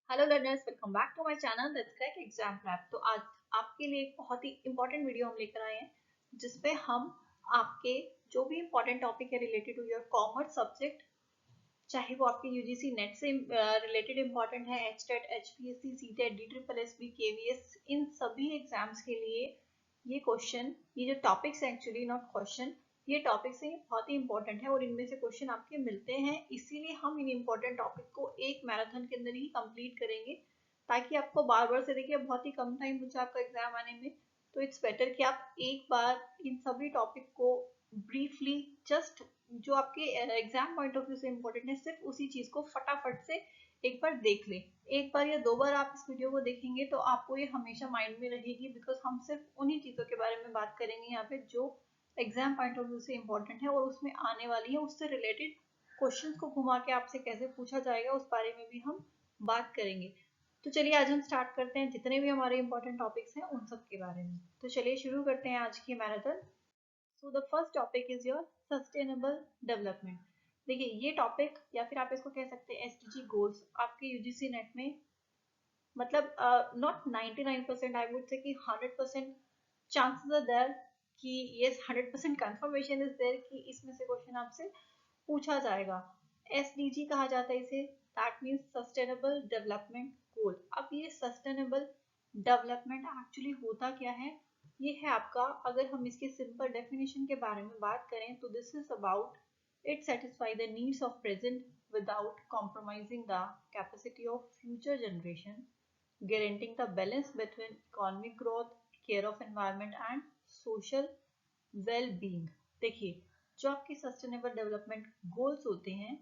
Hello learners, welcome back to my channel that's crack exam prep. तो आज आपके लिए एक बहुत ही इंपॉर्टेंट वीडियो हम लेकर आए हैं जिसपे हम आपके जो भी इंपॉर्टेंट टॉपिक है related to your commerce subject, चाहे वो आपके यूजीसी नेट से रिलेटेड इंपॉर्टेंट है, HTET, HPSC, CTET, D triple KVS, इन सभी एग्जाम्स के लिए ये क्वेश्चन, ये जो टॉपिक्स है, एक्चुअली नॉट क्वेश्चन, ये टॉपिक्स हैं, बहुत ही इंपॉर्टेंट है और इनमें से क्वेश्चन आपके मिलते हैं। इसीलिए हम इन इंपॉर्टेंट टॉपिक को एक मैराथन के अंदर ही कंप्लीट करेंगे ताकि आपको बार बार से, देखिए बहुत ही कम टाइम बचा आपका एग्जाम आने में, तो इट्स बेटर कि आप एक बार इन सभी टॉपिक को ब्रीफली, जस्ट जो आपके एग्जाम पॉइंट ऑफ व्यू से इंपॉर्टेंट है, सिर्फ उसी चीज को फटाफट से एक बार देख ले। एक बार या दो बार आप इस वीडियो को देखेंगे तो आपको ये हमेशा माइंड में रहेगी, बिकॉज हम सिर्फ उन्हीं चीजों के बारे में बात करेंगे यहाँ पे जो एग्जाम पॉइंट ऑफ व्यू से इंपॉर्टेंट है और उसमें आने वाली है, उससे रिलेटेड क्वेश्चंस को घुमा के आपसे कैसे पूछा जाएगा उस बारे में भी हम बात करेंगे। तो चलिए आज हम स्टार्ट करते हैं, जितने भी हमारे इंपॉर्टेंट टॉपिक्स हैं उन सब के बारे में। तो चलिए शुरू करते हैं आज की marathon. So the first topic is your sustainable development. देखिए ये टॉपिक, या फिर आप इसको कह सकते हैं एसडीजी गोल्स, आपके यूजीसी नेट में, मतलब नॉट 99%, आई वुड से कि 100% चांसेस आर देयर कि यस, 100% कंफर्मेशन इज देयर कि इसमें से क्वेश्चन आपसे पूछा जाएगा। एसडीजी कहा जाता है इसे, that means sustainable development goal. अब ये सस्टेनेबल डेवलपमेंट एक्चुअली होता क्या है, ये है आपका, अगर हम इसके सिंपल डेफिनेशन के बारे में बात करें तो this is about it satisfy the needs of present without compromising the capacity of future generation, guaranteeing the balance between economic growth, care of environment and social well-being। देखिए जो आपके सस्टेनेबल डेवलपमेंट गोल्स होते हैं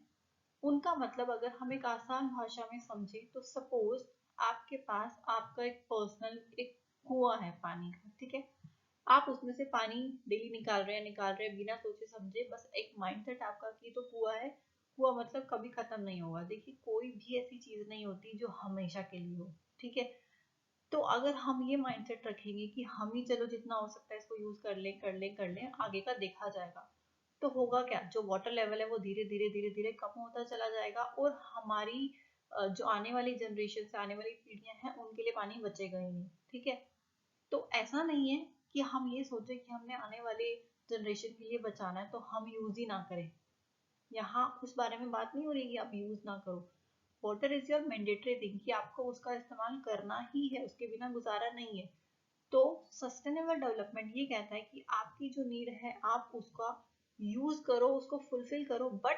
उनका मतलब अगर हम एक आसान भाषा में समझे तो सपोज आपके पास आपका एक पर्सनल एक कुआं है पानी का, ठीक है। आप उसमें से पानी डेली निकाल रहे हैं बिना सोचे समझे, बस एक माइंडसेट आपका कि तो कुआं है, कुआं मतलब कभी खत्म नहीं होगा। देखिए कोई भी ऐसी चीज नहीं होती जो हमेशा के लिए हो, ठीक है। तो अगर हम ये माइंडसेट रखेंगे कि हम ही चलो जितना हो सकता है इसको यूज कर ले, आगे का देखा जाएगा, तो होगा क्या, जो वाटर लेवल है वो धीरे धीरे कम होता चला जाएगा और हमारी जो आने वाली जनरेशन से आने वाली पीढ़ियां हैं उनके लिए पानी बचेगा ही नहीं, ठीक है। तो ऐसा नहीं है कि हम ये सोचे कि हमने आने वाले जनरेशन के लिए बचाना है तो हम यूज ही ना करें। यहाँ उस बारे में बात नहीं हो रही कि आप यूज ना करो। Water is your mandatory thing कि आपको उसका इस्तेमाल करना ही है, उसके बिना गुजारा नहीं है। तो सस्टेनेबल डेवलपमेंट ये कहता है कि आपकी जो नीड है आप उसका यूज करो, उसको फुलफिल करो, बट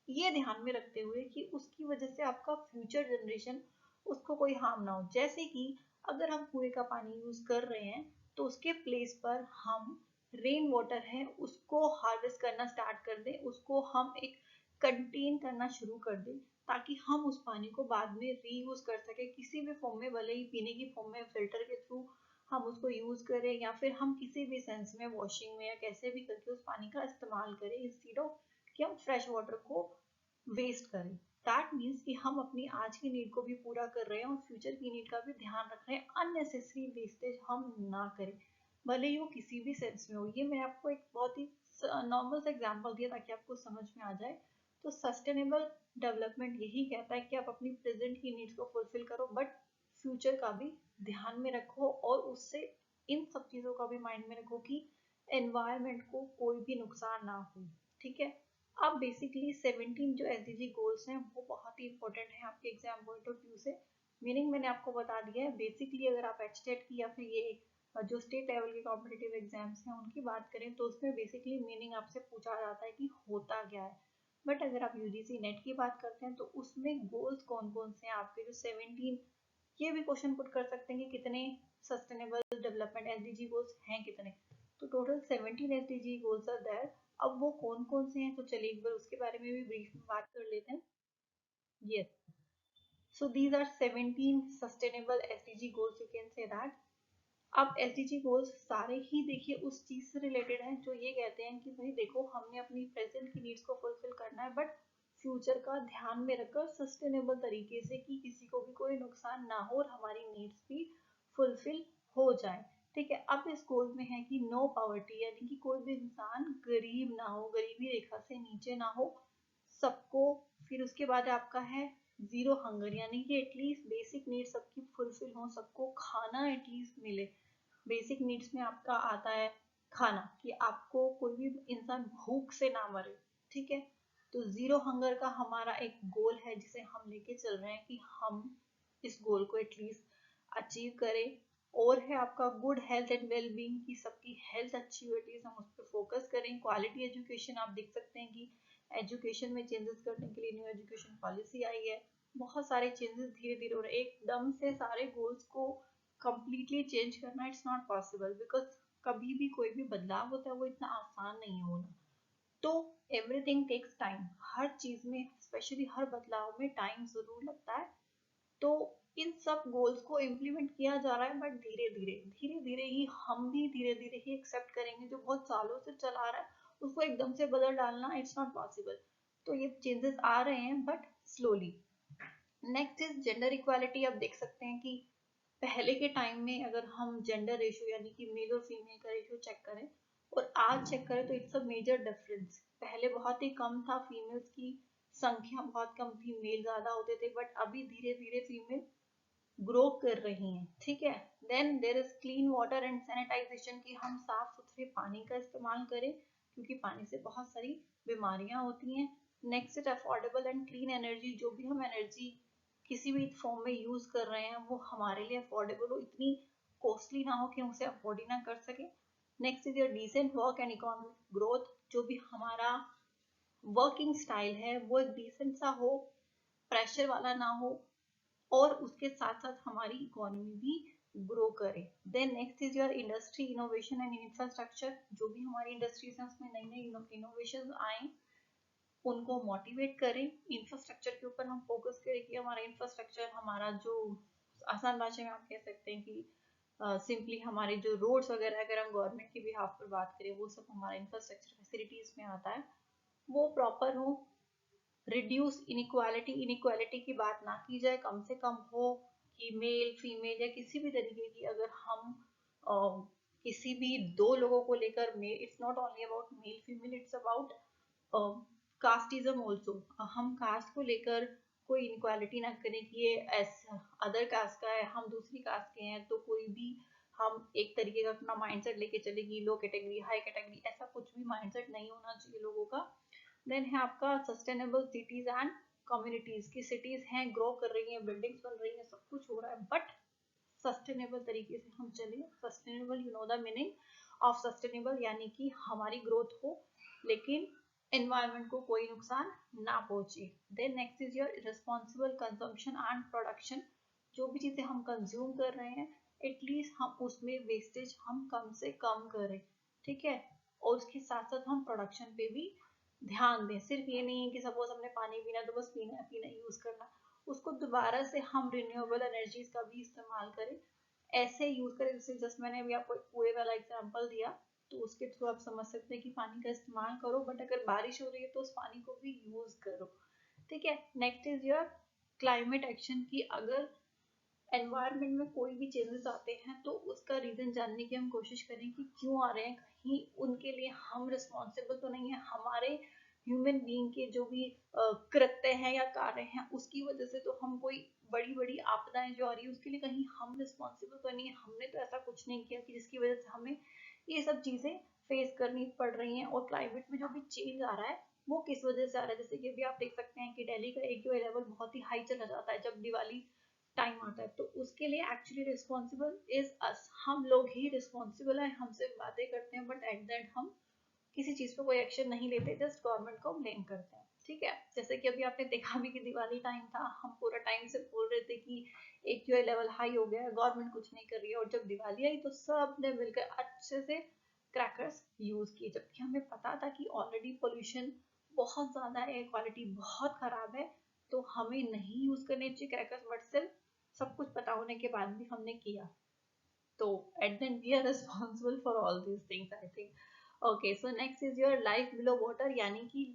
ये ध्यान में रखते हुए कि उसकी वजह से आपका फ्यूचर जनरेशन उसको कोई हार्म ना हो। जैसे कि अगर हम कुएं का पानी यूज कर रहे हैं तो उसके प्लेस पर हम रेन वाटर है उसको हार्वेस्ट करना स्टार्ट कर दें, उसको हम एक कंटेन करना शुरू कर दें ताकि हम उस पानी को बाद में रीयूज कर सके किसी भी फॉर्म में, भले ही पीने की फॉर्म में, फिल्टर के थ्रू हम उसको यूज करें या फिर हम किसी भी सेंस में वॉशिंग में या कैसे भी करके उस पानी का इस्तेमाल करें, इंस्टेड ऑफ कि हम फ्रेश वाटर को वेस्ट करें। दैट मीन्स कि हम अपनी आज की नीड को भी पूरा कर रहे हैं और फ्यूचर की नीड का भी ध्यान रख रहे हैं, अननेसेसरी वेस्टेज हम ना करें, भले ही वो किसी भी सेंस में हो। ये मैं आपको एक बहुत ही नॉर्मल सा एग्जांपल दिया ताकि आपको समझ में आ जाए। तो सस्टेनेबल डेवलपमेंट यही कहता है कि आप अपनी प्रेजेंट की नीड्स को फुलफिल करो बट फ्यूचर का भी ध्यान में रखो और उससे इन सब चीजों का भी माइंड में रखो कि एनवायरमेंट को कोई भी नुकसान ना हो, ठीक है। अब बेसिकली 17 जो एसडीजी गोल्स हैं वो बहुत ही इंपॉर्टेंट है आपके एग्जाम पॉइंट ऑफ व्यू से। मीनिंग मैंने आपको बता दिया है। बेसिकली अगर आप एचटेट की या फिर ये जो स्टेट लेवल के कॉम्पिटिटिव एग्जाम्स हैं उनकी बात करें तो उसमें बेसिकली मीनिंग आपसे पूछा जाता है कि होता क्या है। बट अगर आप यूजीसी नेट की बात करते हैं तो उसमें गोल्स कौन कौन से हैं आपके, जो 17, ये भी क्वेश्चन पुट कर सकते हैं कि कितने सस्टेनेबल डेवलपमेंट एसडीजी गोल्स हैं कितने। तो total 17 SDG goals are there. अब वो कौन कौन से हैं तो चलिए एक बार उसके बारे में भी ब्रीफ में बात कर लेते हैं। Yes, so these are 17 sustainable SDG goals, you can say that. अब एसडीजी गोल्स सारे ही देखिए उस चीज से रिलेटेड हैं जो ये कहते हैं कि भाई देखो हमने अपनी प्रेजेंट की नीड्स को फुलफिल करना है बट फ्यूचर का ध्यान में रखकर सस्टेनेबल तरीके से कि किसी को भी कोई नुकसान ना हो और हमारी नीड्स भी फुलफिल हो जाए, ठीक है। अब इस गोल में है कि नो पॉवर्टी, यानी कि कोई भी इंसान गरीब ना हो, गरीबी रेखा से नीचे ना हो, सबको। फिर उसके बाद आपका है जीरो हंगर यानी कि एटलीस्ट बेसिक नीड्स सबकी फुलफिल हो, सबको खाना एटलीस्ट मिले। बेसिक नीड्स में आपका आता है खाना, कि आपको कोई भी इंसान भूख से ना मरे, ठीक है। तो जीरो हंगर का हमारा एक गोल है जिसे हम लेके चल रहे हैं कि हम इस गोल को एटलीस्ट अचीव करें। और है आपका good health and well being, की सबकी हेल्थ अच्छी हो, एटलीस्ट हम उस पर फोकस करें। क्वालिटी एजुकेशन, आप देख सकते हैं कि एजुकेशन में चेंजेस करने के लिए न्यू एजुकेशन पॉलिसी आई है। बहुत सारे चेंजेस धीरे धीरे हो रहे हैं, एकदम से सारे गोल्स को कंप्लीटली चेंज करना इट्स नॉट पॉसिबल, बिकॉज कभी भी कोई भी बदलाव होता है वो इतना आसान नहीं होना। तो एवरीथिंग टेक्स टाइम, हर चीज में स्पेशली हर बदलाव में टाइम जरूर लगता है। तो इन सब गोल्स को इम्प्लीमेंट किया जा रहा है, बट धीरे धीरे ही हम भी धीरे धीरे ही एक्सेप्ट करेंगे। जो बहुत सालों से चला रहा है उसको एकदम से बदल डालना इट्स नॉट पॉसिबल। तो ये चेंजेस आ रहे हैं but slowly. Next is gender equality. आप देख सकते हैं कि पहले के टाइम में अगर हम जेंडर रेशियो यानी कि मेल और फीमेल का रेशियो चेक करें और आज चेक करें तो इट्स अ मेजर डिफरेंस। पहले बहुत ही कम था, फीमेल्स की संख्या बहुत कम थी, मेल ज्यादा होते थे, बट अभी धीरे धीरे फीमेल ग्रो कर रही हैं, ठीक है। Then there is clean water and sanitization, की हम साफ सुथरे पानी का इस्तेमाल करें क्योंकि पानी से बहुत सारी बीमारियां होती हैं। Next is affordable and clean energy, जो भी हम एनर्जी किसी भी फॉर्म में यूज कर रहे हैं वो हमारे लिए अफोर्डेबल हो, इतनी कॉस्टली ना हो कि हम उसे अफोर्ड ही ना कर सके। Next is your decent work and economic growth, जो भी हमारा वर्किंग स्टाइल है वो एक डिसेंट सा हो, प्रेशर वाला ना हो, और उसके साथ साथ हमारी इकोनॉमी भी ग्रो करे। Then next is your industry innovation and infrastructure, जो भी हमारी इंडस्ट्रीज हैं उसमें नई नई इनोवेशन आए, उनको मोटिवेट करें। इंफ्रास्ट्रक्चर के ऊपर हम फोकस करें कि हमारा इंफ्रास्ट्रक्चर, हमारा जो आसान भाषा में आप कह सकते हैं कि सिंपली हमारे जो रोड्स वगैरह, अगर हम गवर्नमेंट की बिहाफ पर बात करें, वो सब हमारा इंफ्रास्ट्रक्चर फैसिलिटीज में आता है, वो प्रॉपर हो। रिड्यूस इनइक्वालिटी, इनइक्वालिटी की बात ना की जाए, कम से कम हो कि मेल फीमेल या किसी भी तरीके की, अगर हम किसी भी दो लोगों को लेकर, male it's not only about male female, it's about casteism also. हम कास्ट को लेकर कोई इनक्वालिटी ना करें कि ये अदर कास्ट का है, हम दूसरी कास्ट के हैं, तो कोई भी हम एक तरीके का अपना माइंडसेट लेके चलेगी, लो कैटेगरी हाई कैटेगरी, ऐसा कुछ भी माइंडसेट नहीं होना चाहिए लोगों का। देन है आपका सस्टेनेबल सिटीज एंड कम्युनिटीज, की सिटीज हैं ग्रो कर रही हैं, बिल्डिंग्स बन रही हैं, सब कुछ हो रहा है, बट सस्टेनेबल तरीके से हम चले। Sustainable, you know the meaning of sustainable, यानी कि हमारी ग्रोथ हो लेकिन एनवायरनमेंट को कोई नुकसान ना पहुंचे। Then next is your responsible consumption and production, जो भी चीजें हम कंज्यूम कर रहे हैं एटलीस्ट हम उसमें वेस्टेज हम कम से कम करें, ठीक है। और उसके साथ साथ हम प्रोडक्शन पे भी ध्यान दें। सिर्फ ये नहीं है कि सपोज हमने पानी पीना तो बस पीना पीना यूज करना, उसको दोबारा से हम रिन्यूएबल एनर्जीज का भी इस्तेमाल करें, ऐसे यूज करें। जैसे जस्ट मैंने अभी आपको एक कुएं वाला एग्जांपल दिया, तो उसके थ्रू आप समझ सकते हैं कि पानी का इस्तेमाल करो, बट अगर बारिश हो रही है तो उस पानी को भी यूज करो, ठीक है। Next is your climate action, की अगर एनवायरनमेंट में कोई भी चेंजेस आते हैं तो उसका रीजन जानने की हम कोशिश करें कि क्यों आ रहे हैं, कहीं उनके लिए हम रिस्पॉन्सिबल तो नहीं है। हमारे ह्यूमन बीइंग के जो भी कृत्य हैं या कार्य हैं उसकी वजह से तो हम कोई बड़ी बड़ी आपदाएं जो आ रही है उसके लिए कहीं हम रिस्पॉन्सिबल तो नहीं है। हमने तो ऐसा कुछ नहीं किया कि जिसकी वजह से हमें ये सब चीजें फेस करनी पड़ रही हैं। और क्लाइमेट में जो भी चेंज आ रहा है वो किस वजह से आ रहा है, जैसे कि अभी आप देख सकते हैं कि दिल्ली का AQI लेवल बहुत ही हाई चला जाता है जब दिवाली टाइम आता है, तो उसके लिए एक्चुअली रिस्पॉन्सिबल इज अस, हम लोग ही रिस्पॉन्सिबल है। हमसे बातें करते हैं बट एट द एंड हम किसी चीज पे कोई एक्शन नहीं लेते, जस्ट गवर्नमेंट को ब्लेम करते हैं, ठीक है। जैसे कि अभी आपने देखा भी कि दिवाली टाइम था, हम पूरा टाइम से बोल रहे थे कि AQI लेवल हाई हो गया है, गवर्नमेंट कुछ नहीं कर रही है, और जब दिवाली आई तो सब ने मिलकर अच्छे से क्रैकर्स यूज किए, जबकि हमें पता था कि ऑलरेडी पोल्यूशन बहुत ज्यादा है, एयर क्वालिटी बहुत खराब है, तो हमें नहीं यूज करने चाहिए क्रैकर्स, बट स्टिल सब कुछ पता होने के बाद भी हमने किया। तो at the end we are responsible for all these things, I think. Okay, so next is your life below water, यानी कि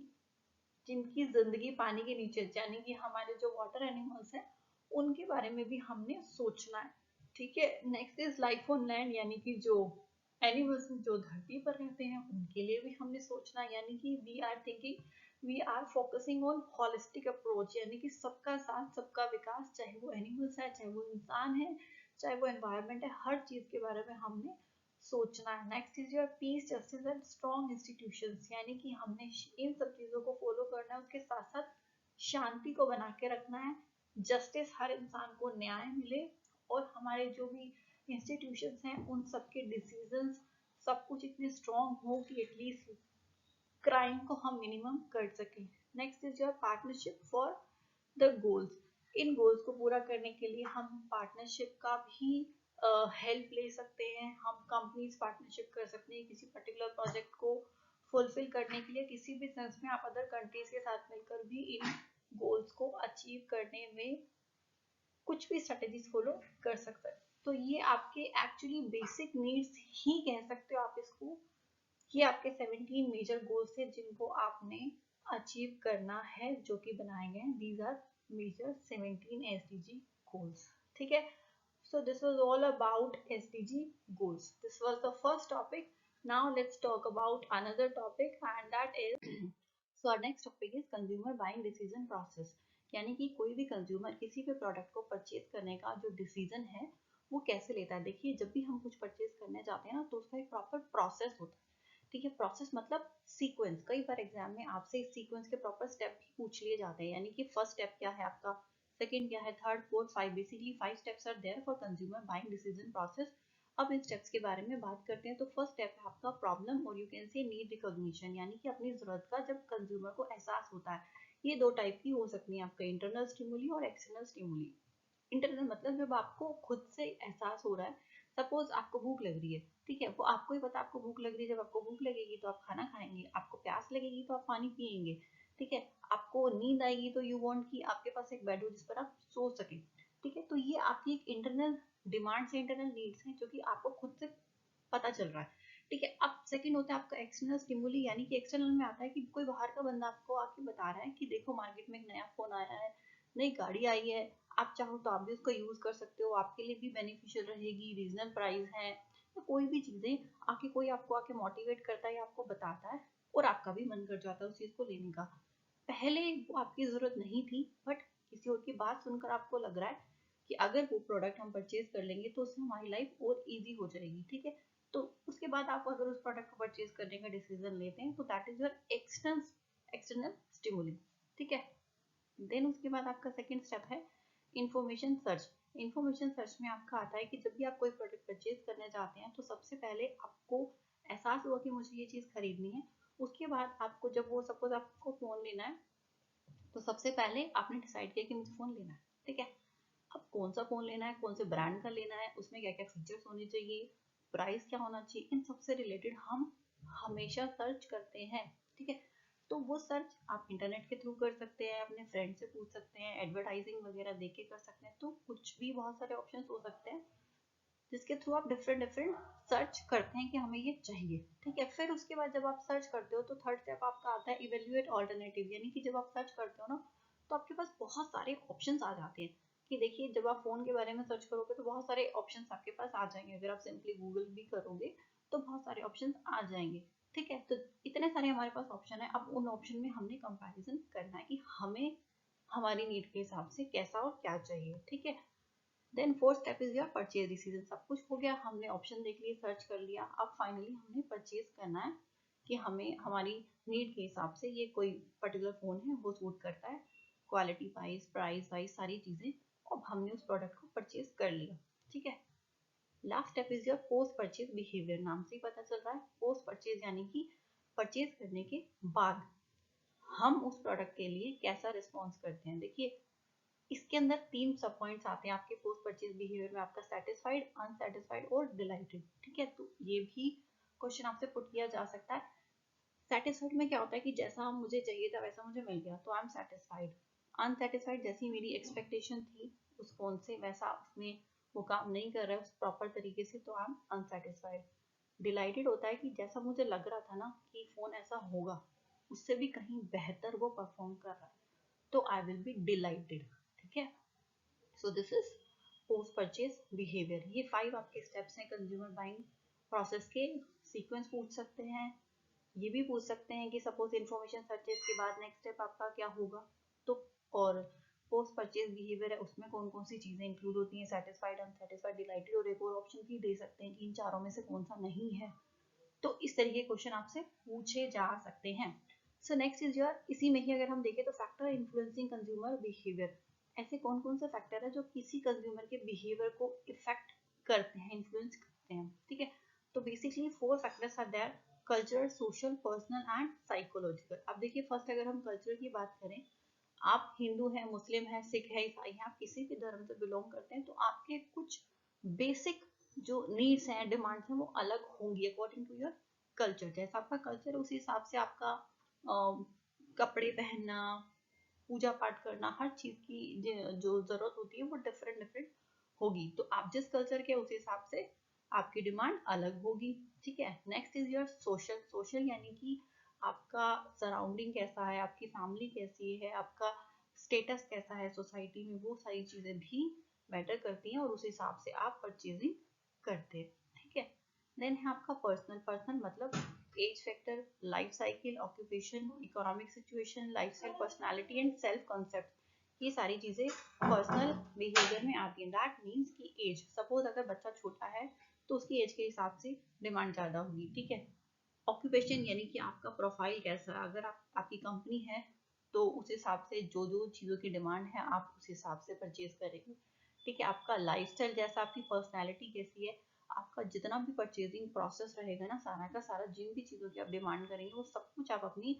जिनकी जिंदगी पानी के नीचे, यानी कि हमारे जो वाटर एनिमल्स हैं उनके बारे में भी हमने सोचना है, ठीक है। Next is life on land, यानी कि जो एनिमल्स जो धरती पर रहते हैं उनके लिए भी हमने सोचना है, यानी कि we are thinking we are focusing on holistic approach, यानी कि सबका साथ सबका विकास, चाहे वो एनिमल्स है, चाहे वो इंसान है, चाहे वो एनवायरनमेंट है, हर चीज के बारे में हमने सोचना है। Next is your peace, justice and strong institutions, यानी कि हमने इन सब चीजों को फॉलो करना है, उसके साथ साथ शांति को बना के रखना है, जस्टिस, हर इंसान को न्याय मिले, और हमारे जो भी इंस्टीट्यूशंस हैं उन सबके डिसीजंस सब कुछ इतने स्ट्रॉन्ग हो कि एटलीस्ट क्राइम को हम मिनिमम कर सकें। Next is your partnership for the goals, in goals को पूरा करने के लिए हम पार्टनरशिप का भी हेल्प ले सकते हैं, हम कंपनीज पार्टनरशिप कर सकते हैं किसी पर्टिकुलर प्रोजेक्ट को फुलफिल करने के लिए, किसी भी सेंस में आप अदर कंट्रीज के साथ मिलकर भी इन गोल्स को अचीव करने में कुछ भी स्ट्रेटेजीज फॉलो कर सकते हैं। तो ये आपके एक्चुअली बेसिक नीड्स ही कह सकते हो आप इसको, ये आपके 17 मेजर गोल्स थे जिनको आपने अचीव करना है, जो कि बनाए गए हैं। These are major 17 SDG goals, ठीक है। So this was all about SDG goals. This was the first topic. Now let's talk about another topic, and that is so our next topic is consumer buying decision process. यानी कि कोई भी consumer किसी भी product को purchase करने का जो डिसीजन है वो कैसे लेता है। देखिए, जब भी हम कुछ परचेज करने जाते हैं ना, तो उसका एक प्रॉपर प्रोसेस होता है, ठीक है। प्रोसेस मतलब सीक्वेंस। कई बार एग्जाम में आपसे इस सीक्वेंस के प्रॉपर स्टेप भी पूछ लिए जाते हैं, यानी कि फर्स्ट स्टेप क्या है आपका, सेकंड क्या है, third, fourth, five, basically 5 steps are there for consumer buying decision process. अब इन स्टेप्स के बारे में बात करते हैं। तो फर्स्ट स्टेप है आपका प्रॉब्लम और यू कैन से नीड रिकॉग्निशन, यानी कि अपनी जरूरत का जब कंज्यूमर को एहसास होता है। ये दो टाइप की हो सकती है आपका, इंटरनल स्टिमुली और एक्सटर्नल स्टिमुली। इंटरनल मतलब जब आपको खुद से एहसास हो रहा है, सपोज आपको भूख लग रही है, ठीक है, वो आपको ही पता आपको भूख लग रही है। जब आपको भूख लगेगी तो आप खाना खाएंगे, आपको प्यास लगेगी तो आप पानी पिएंगे, ठीक है। आपको नींद आएगी तो यू वांट कि आपके पास एक बेड हो जिस पर आप सो सके, ठीक है। तो ये आपकी एक इंटरनल डिमांड्स, इंटरनल नीड्स हैं जो कि आपको खुद से पता चल रहा है, ठीक है। अब सेकंड होता है आपका एक्सटर्नल स्टिमुली, यानी कि एक्सटर्नल में आता है कि कोई बाहर का बंदा आपको आके बता रहा है कि देखो मार्केट में एक नया फोन आया है, नई गाड़ी आई है, आप चाहो तो आप भी उसको यूज कर सकते हो, आपके लिए भी बेनिफिशियल रहेगी, रीजनल प्राइस है। तो कोई भी चीजें आके कोई आपको आके मोटिवेट करता है या आपको बताता है, और आपका भी मन कर जाता है उस चीज को लेने का। पहले वो आपकी जरूरत नहीं थी, बट किसी और की बात सुनकर आपको लग रहा है कि अगर वो प्रोडक्ट हम परचेज कर लेंगे तो उससे हमारी लाइफ और इजी हो जाएगी, ठीक है। तो उसके बाद आप अगर उस प्रोडक्ट को परचेज करने का डिसीजन लेते हैं तो that is your external stimuli, ठीक है। देन उसके बाद आपका सेकंड स्टेप है इंफॉर्मेशन सर्च। इंफॉर्मेशन सर्च में आपका आता है कि जब भी आप कोई प्रोडक्ट परचेज करने जाते हैं तो सबसे पहले आपको एहसास हुआ कि मुझे ये चीज खरीदनी है। उसके बाद आपको जब वो सपोज आपको फोन लेना है, तो सबसे पहले आपने डिसाइड किया कि मुझे फोन लेना है, ठीक है। अब कौन सा फोन लेना है, कौन से ब्रांड का लेना है, उसमें क्या क्या फीचर्स होने चाहिए, प्राइस क्या होना चाहिए, इन सबसे रिलेटेड हम हमेशा सर्च करते हैं, ठीक है। तो वो सर्च आप इंटरनेट के थ्रू कर सकते हैं, अपने फ्रेंड से पूछ सकते हैं, एडवर्टाइजिंग वगैरह देख के कर सकते हैं, तो कुछ भी बहुत सारे ऑप्शंस हो सकते हैं जिसके थ्रू आप डिफरेंट डिफरेंट सर्च करते हैं कि हमें ये चाहिए, ठीक है। फिर उसके बाद जब आप सर्च करते हो तो थर्ड स्टेप आपका आता है इवेल्युएट ऑल्टरनेटिव, यानी कि जब आप सर्च करते हो ना, तो आपके पास बहुत सारे ऑप्शंस आ जाते हैं। कि देखिए, जब आप फोन के बारे में सर्च करोगे तो बहुत सारे ऑप्शंस आपके पास आ जाएंगे, अगर आप सिंपली गूगल भी करोगे तो बहुत सारे ऑप्शंस आ जाएंगे, ठीक है। तो इतने सारे हमारे पास ऑप्शन है, अब उन ऑप्शन में हमने कंपैरिजन करना है कि हमें हमारी नीड के हिसाब से कैसा और क्या चाहिए, ठीक है। Then fourth step is your purchase decision. सब कुछ हो गया, हमने ऑप्शन देख लिए, सर्च कर लिया, अब फाइनली हमने परचेज करना है कि हमें हमारी नीड के हिसाब से ये कोई पर्टिकुलर फोन है वो सूट करता है, क्वालिटी वाइज, प्राइस वाइज, सारी चीजें। अब हमने उस प्रोडक्ट को परचेज कर लिया, ठीक है। Last step is your post purchase behaviour. नाम से ही पता चल रहा है, पोस्ट परचेज यानी कि परचेज करने के बाद हम उस प्रोडक्ट के लिए कैसा रिस्पॉन्स करते हैं। देखिए, इसके अंदर 3 सब पॉइंट्स आते हैं आपके पोस्ट परचेज बिहेवियर में, आपका सेटिस्फाइड, अनसेटिस्फाइड और डिलाइटेड, ठीक है। तो ये भी क्वेश्चन आपसे पुट किया जा सकता है। सेटिस्फाइड में क्या होता है कि जैसा मुझे चाहिए था वैसा मुझे मिल गया तो आई एम सेटिस्फाइड। अनसेटिस्फाइड, जैसी मेरी एक्सपेक्टेशन थी उस फोन से वैसा उसमें वो काम नहीं कर रहा है उस प्रॉपर तरीके से, तो आई एम अनसेटिस्फाइड। डिलाइटेड होता है कि जैसा मुझे लग रहा था ना कि फोन ऐसा होगा, उससे भी कहीं बेहतर वो परफॉर्म कर रहा है, तो आई विल बी डिलाइटेड, ठीक है। So this is post purchase behaviour. ये 5 आपके स्टेप्स हैं कंज्यूमर बाइंग प्रोसेस के। सीक्वेंस पूछ सकते हैं, ये भी पूछ सकते हैं कि सपोज इन्फॉर्मेशन परचेज के बाद नेक्स्ट स्टेप आपका क्या होगा, तो और पोस्ट परचेज बिहेवियर है उसमें कौन कौन सी चीजें इंक्लूड होती हैं, सेटिस्फाइड, अनसेटिस्फाइड, डिलाइटेड, और एक और ऑप्शन भी दे सकते हैं कि इन चारों में से कौन सा नहीं है। तो इस तरीके के क्वेश्चन आपसे पूछे जा सकते हैं। सो नेक्स्ट इज योर, इसी में ही अगर हम देखें तो फैक्टर इन्फ्लुएंसिंग कंज्यूमर बिहेवियर, ऐसे कौन कौन से फैक्टर है जो किसी कंज्यूमर के बिहेवियर को इफेक्ट करते हैं, इन्फ्लुएंस करते हैं, ठीक है। तो basically 4 factors are there, cultural, social, personal and psychological. अब देखिए फर्स्ट अगर हम कल्चर की बात करें, आप हिंदू हैं, मुस्लिम हैं, सिख है, ईसाई हैं, आप किसी भी धर्म से बिलोंग करते हैं तो आपके कुछ बेसिक जो नीड्स हैं, डिमांड्स हैं, वो अलग होंगी अकॉर्डिंग टू योर कल्चर। जैसा आपका कल्चर उसी हिसाब से आपका कपड़े पहनना, पूजा पाठ करना, हर चीज की जो जरूरत होती है वो डिफरेंट डिफरेंट होगी। तो आप जिस कल्चर के उस हिसाब से आपकी डिमांड अलग होगी, ठीक है। Next is your social. Social यानी कि आपका सराउंडिंग कैसा है, आपकी फैमिली कैसी है, आपका स्टेटस कैसा है सोसाइटी में, वो सारी चीजें भी मैटर करती हैं और उस हिसाब से आप परचेजिंग करते हैं, ठीक है। देन है आपका पर्सनल। पर्सनल मतलब age factor, life cycle, occupation, economic situation, lifestyle, personality and self concept, ये सारी चीजें पर्सनल बिहेवियर में आती हैं। दैट मीन्स कि एज, सपोज अगर बच्चा छोटा है तो उसकी एज के हिसाब से डिमांड ज्यादा होगी, ठीक है। ऑक्यूपेशन यानी कि आपका प्रोफाइल कैसा है, अगर आपकी कंपनी है तो उस हिसाब से जो जो चीज़ों की डिमांड है आप उस हिसाब से परचेज करेंगे, ठीक है। आपका लाइफस्टाइल जैसा, आपकी पर्सनैलिटी कैसी है, आपका जितना भी परचेजिंग प्रोसेस रहेगा ना, सारा का सारा जिन भी चीज़ों की आप डिमांड करेंगे वो सब कुछ आप अपनी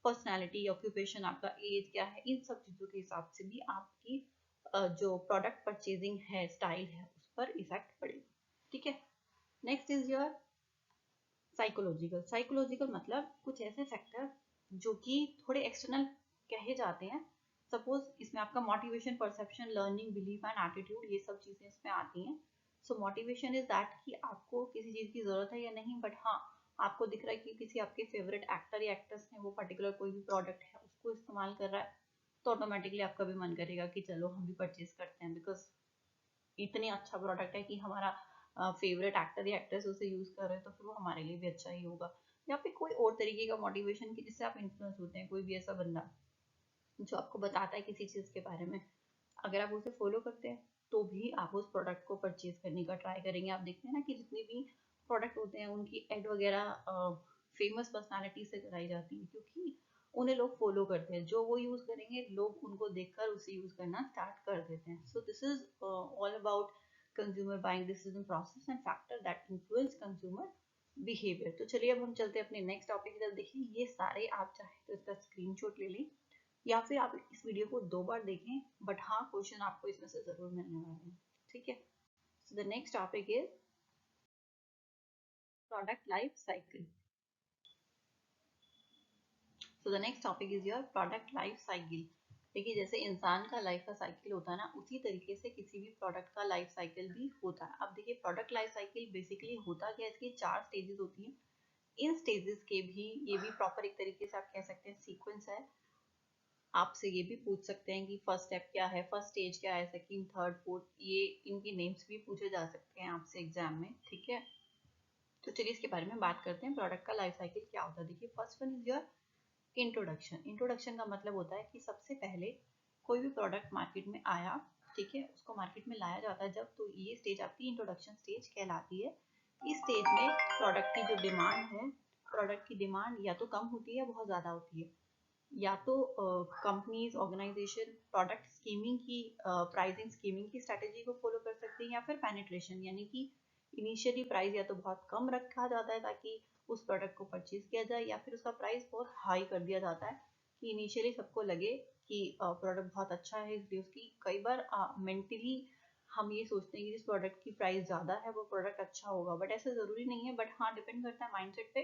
पर्सनैलिटी, ऑक्यूपेशन, आपका एज क्या है, इन सब चीज़ों के हिसाब से भी आपकी जो प्रोडक्ट परचेजिंग है, स्टाइल है, उस पर इफेक्ट पड़ेगा, ठीक है। Next is your psychological. Psychological मतलब कुछ ऐसे फैक्टर जो कि थोड़े एक्सटर्नल कहे जाते हैं। सपोज इसमें आपका motivation, perception, learning, belief and attitude, ये सब चीजें इसमें आती हैं। सो मोटिवेशन इज दैट कि आपको किसी चीज की जरूरत है या नहीं, बट हाँ आपको दिख रहा है कि किसी आपके फेवरेट एक्टर या एक्ट्रेस ने वो पर्टिकुलर कोई भी प्रोडक्ट है उसको इस्तेमाल कर रहा है, तो ऑटोमेटिकली आपका भी मन करेगा कि चलो हम भी परचेज करते हैं, बिकॉज इतनी अच्छा प्रोडक्ट है कि हमारा फेवरेट एक्टर या एक्ट्रेस उसे यूज कर रहे हैं तो फिर वो हमारे लिए भी अच्छा ही होगा। या फिर कोई और तरीके का मोटिवेशन की जिससे आप इन्फ्लुएंस होते हैं, कोई भी ऐसा बंदा जो आपको बताता है किसी चीज के बारे में, अगर आप उसे फॉलो करते हैं तो भी आप उस प्रोडक्ट को परचेज करने का ट्राई करेंगे। आप देखते हैं ना कि जितने भी प्रोडक्ट होते हैं उनकी एड वगैरह फेमस पर्सनालिटी से कराई जाती है, क्योंकि उन्हें लोग फॉलो करते हैं, जो वो यूज करेंगे लोग उनको देखकर उसे यूज करना स्टार्ट कर देते हैं। So this is all about consumer buying decision process and factor that influence consumer behaviour. तो चलिए अब हम चलते हैं अपने नेक्स्ट टॉपिक की तरफ। देखिए ये सारे आप चाहे तो इसका स्क्रीनशॉट ले लें या फिर आप इस वीडियो को 2 बार देखें, बट हाँ क्वेश्चन आपको इसमें से जरूर मिलने वाले हैं, ठीक है। So the next topic is product life cycle. So the next topic is your product life cycle. देखिए जैसे इंसान का लाइफ का साइकिल होता है ना, उसी तरीके से किसी भी प्रोडक्ट का लाइफ साइकिल भी होता है। अब देखिए प्रोडक्ट लाइफ साइकिल बेसिकली होता क्या है, इसकी 4 स्टेजेस होती हैं। इन स्टेजेस के भी ये भी प्रॉपर एक तरीके से आप कह सकते हैं सीक्वेंस है। आपसे ये भी पूछ सकते हैं कि फर्स्ट स्टेप क्या है, फर्स्ट स्टेज क्या है, सेकंड, थर्ड, फोर्थ, ये इनकी नेम्स भी पूछे जा सकते हैं आपसे एग्जाम में, ठीक है। तो चलिए इसके बारे में बात करते हैं, प्रोडक्ट का लाइफ साइकिल क्या होता है। देखिए first one is your introduction. Introduction का मतलब होता है कि सबसे पहले कोई भी प्रोडक्ट मार्केट में आया, ठीक है, उसको मार्केट में लाया जाता है जब, तो ये स्टेज आपकी इंट्रोडक्शन स्टेज कहलाती है। इस स्टेज में प्रोडक्ट की जो डिमांड है, प्रोडक्ट की डिमांड या तो कम होती है, बहुत ज़्यादा होती है, या तो कंपनीज, ऑर्गेनाइजेशन प्रोडक्ट स्कीमिंग की, प्राइसिंग स्कीमिंग की स्ट्रेटेजी को फॉलो कर सकती हैं, या फिर पेनिट्रेशन यानी कि इनिशियली प्राइस या तो बहुत कम रखा जाता है ताकि उस प्रोडक्ट को परचेज किया जाए, या फिर उसका प्राइस बहुत हाई कर दिया जाता है कि इनिशियली सबको लगे कि प्रोडक्ट बहुत अच्छा है, इसलिए उसकी कई बार मेंटली हम ये सोचते हैं कि जिस प्रोडक्ट की प्राइस ज़्यादा है वो प्रोडक्ट अच्छा होगा, बट ऐसा ज़रूरी नहीं है, बट हाँ डिपेंड करता है माइंडसेट पे।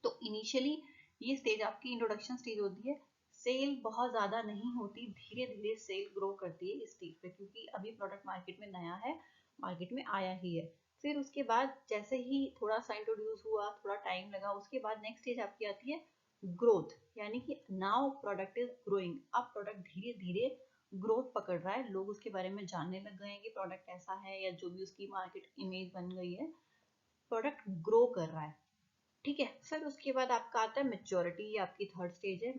तो इनिशियली ये स्टेज आपकी इंट्रोडक्शन स्टेज होती है। सेल बहुत ज्यादा नहीं होती, धीरे धीरे सेल ग्रो करती है इस स्टेज पे, क्योंकि अभी प्रोडक्ट मार्केट में नया है, मार्केट में आया ही है। फिर उसके बाद जैसे ही थोड़ा सा इंट्रोड्यूस हुआ, थोड़ा टाइम लगा, उसके बाद नेक्स्ट स्टेज आपकी आती है ग्रोथ, यानी कि नाउ प्रोडक्ट इज ग्रोइंग। अब प्रोडक्ट धीरे धीरे ग्रोथ पकड़ रहा है, लोग उसके बारे में जानने लग गए हैं कि प्रोडक्ट कैसा है, या जो भी उसकी मार्केट इमेज बन गई है, प्रोडक्ट ग्रो कर रहा है। ठीक है। फिर उसके बाद आपका आता है मेच्योरिटी, ये आपकी थर्ड स्टेज है।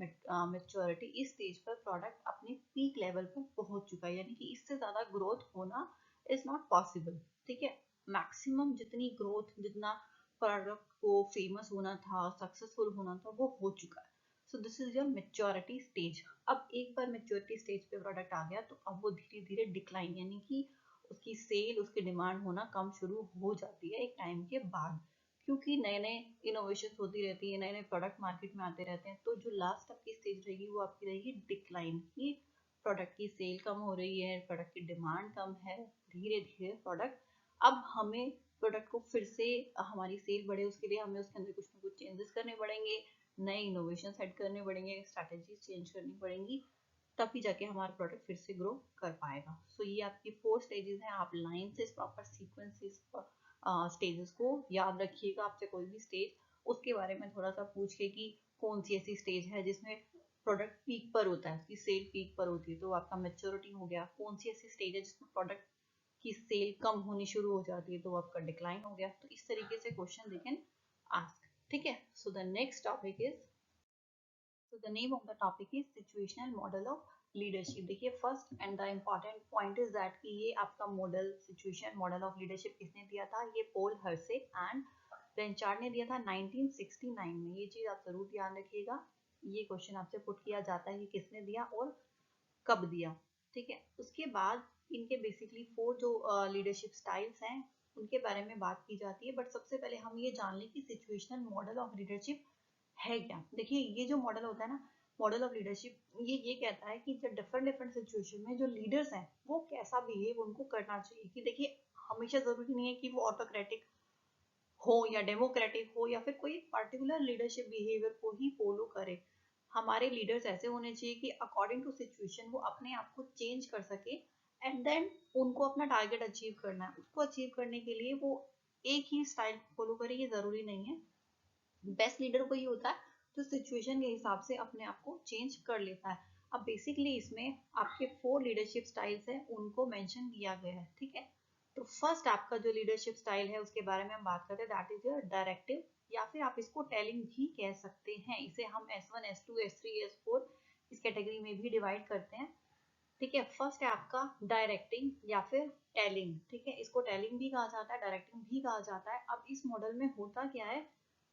मेच्योरिटी, इस स्टेज पर प्रोडक्ट अपने पीक लेवल पर पहुंच चुका है, यानी कि इससे ज्यादा ग्रोथ होना इज नॉट पॉसिबल। ठीक है, मैक्सिमम जितनी ग्रोथ, जितना प्रोडक्ट को फेमस होना था, सक्सेसफुल होना था, वो हो चुका है। So this is your maturity stage. अब एक बार मेच्योरिटी स्टेज पे प्रोडक्ट आ गया तो अब वो धीरे धीरे डिक्लाइन, यानी कि उसकी सेल, उसकी डिमांड होना कम शुरू हो जाती है एक टाइम के बाद, क्योंकि नए नए इनोवेशन होती रहती है, नए नए प्रोडक्ट मार्केट में आते रहते हैं। तो जो लास्ट आपकी स्टेज रहेगी वो आपकी रहेगी डिक्लाइन की। प्रोडक्ट की सेल कम हो रही है, प्रोडक्ट की डिमांड कम है, धीरे धीरे प्रोडक्ट, अब हमें प्रोडक्ट को फिर से हमारी सेल बढ़े उसके लिए हमें उसके अंदर कुछ ना कुछ चेंजेस करने पड़ेंगे, नए इनोवेशन सेट करने पड़ेंगे, स्ट्रैटेजीज चेंज करनी पड़ेंगी, तभी जाके हमारा प्रोडक्ट फिर से ग्रो कर पाएगा। सो ये आपकी 4 स्टेजेस हैं। आप लाइन से प्रॉपर सीक्वेंसेस स्टेजेस को याद रखिएगा। आपसे कोई भी स्टेज उसके बारे में थोड़ा सा पूछ के कि कौन सी ऐसी स्टेज है जिसमें प्रोडक्ट पीक पर होता है, उसकी सेल पीक पर होती है, तो आपका मैच्योरिटी हो गया। कौन सी ऐसी स्टेज है जिसमें प्रोडक्ट की सेल कम होनी शुरू हो जाती है, तो आपका डिक्लाइन हो गया। तो इस तरीके से क्वेश्चन दे कैन आस्क। ठीक है, so the next topic is, so the name of the topic is situational model of leadership. देखिए first and the important point is that कि ये आपका model, situation model of leadership किसने दिया था? ये पॉल हर्सिग एंड ब्रेनचार्ड ने दिया था 1969 में। ये चीज आप जरूर ध्यान रखिएगा, ये क्वेश्चन आपसे पुट किया जाता है कि किसने दिया और कब दिया। ठीक है, उसके बाद इनके बेसिकली 4 जो लीडरशिप स्टाइल्स हैं उनके बारे में बात की जाती है। बट सबसे पहले हम ये जान लें कि सिचुएशनल मॉडल ऑफ लीडरशिप है क्या। देखिए ये जो मॉडल होता है ना, मॉडल ऑफ लीडरशिप, ये कहता है कि जो डिफरेंट डिफरेंट सिचुएशन में जो लीडर्स हैं वो कैसा बिहेव उनको करना चाहिए। कि देखिए हमेशा जरूरी नहीं है कि वो ऑटोक्रेटिक हो या डेमोक्रेटिक हो या फिर कोई पर्टिकुलर लीडरशिप बिहेवियर को ही फॉलो करे। हमारे लीडर्स ऐसे होने चाहिए कि अकॉर्डिंग टू सिचुएशन वो अपने आप को चेंज कर सके, एंड देन उनको अपना टारगेट अचीव करना है। उसको अचीव करने के लिए वो एक ही स्टाइल फॉलो करे, ये जरूरी नहीं है। बेस्ट लीडर वही होता है जो सिचुएशन के हिसाब से अपने आप को चेंज कर लेता है। अब बेसिकली इसमें आपके 4 लीडरशिप स्टाइल्स हैं, उनको मेंशन किया गया है। ठीक है, तो फर्स्ट आपका जो लीडरशिप स्टाइल है उसके बारे में हम बात करते हैं, दैट इज योर डायरेक्टिव, या फिर आप इसको टेलिंग भी कह सकते हैं। इसे हम S1, S2, S3, S4 इस कैटेगरी में भी डिवाइड करते हैं। ठीक है, फर्स्ट है आपका डायरेक्टिंग या फिर टेलिंग। ठीक है, इसको टेलिंग भी कहा जाता है, डायरेक्टिंग भी कहा जाता है। अब इस मॉडल में होता क्या है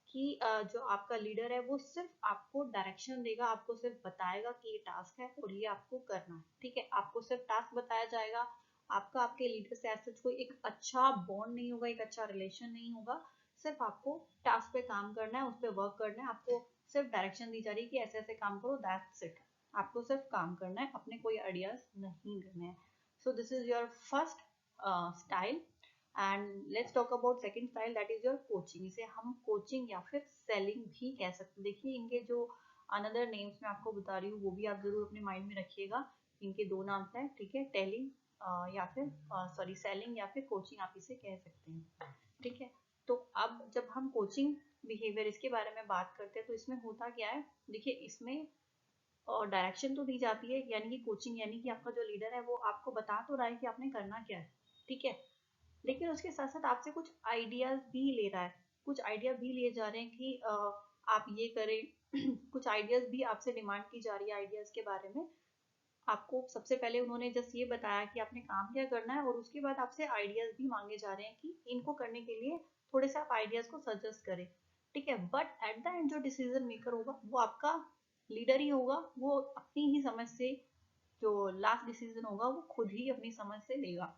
कि जो आपका लीडर है वो सिर्फ आपको डायरेक्शन देगा, आपको सिर्फ बताएगा कि ये टास्क है और ये आपको करना है। ठीक है, आपको सिर्फ टास्क बताया जाएगा। आपका आपके लीडर से ऐसा कोई एक अच्छा बॉन्ड नहीं होगा, एक अच्छा रिलेशन नहीं होगा। सिर्फ आपको टास्क पे काम करना है, उस पर वर्क करना है। आपको सिर्फ डायरेक्शन दी जा रही है कि ऐसे ऐसे काम करो, दैट्स इट। आपको सिर्फ काम करना है, अपने कोई आइडियाज नहीं करने हैं। So this is your first style. And let's talk about second style, that is your coaching. इसे हम कोचिंग या फिर सेलिंग भी कह सकते हैं। देखिए इनके जो अनदर नेम्स मैं आपको बता रही हूँ वो भी आप जरूर अपने माइंड में रखिएगा। इनके 2 नाम हैं। ठीक है, टेलिंग या फिर सॉरी सेलिंग या फिर कोचिंग आप इसे कह सकते हैं। ठीक है, तो अब जब हम कोचिंग बिहेवियर इसके बारे में बात करते हैं तो इसमें होता क्या है, देखिए इसमें और डायरेक्शन तो दी जाती है, यानी कि कोचिंग, यानी कि आपका जो लीडर है वो आपको बता तो रहा है कि आपने करना क्या है। ठीक है, लेकिन उसके साथ साथ आपसे कुछ आइडियाज भी ले रहा है, कुछ आइडिया भी लिए जा रहे हैं कि आप ये करें कुछ आइडियाज भी आपसे डिमांड की जा रही है आइडियाज के बारे में। आपको सबसे पहले उन्होंने जस्ट ये बताया कि आपने काम क्या करना है, और उसके बाद आपसे आइडियाज भी मांगे जा रहे हैं कि इनको करने के लिए थोड़े से आप आइडियाज को सजेस्ट करें। ठीक है, बट एट द एंड जो डिसीजन मेकर होगा वो आपका लीडर ही होगा। वो अपनी ही समझ से जो लास्ट डिसीजन होगा वो खुद ही अपनी समझ से लेगा।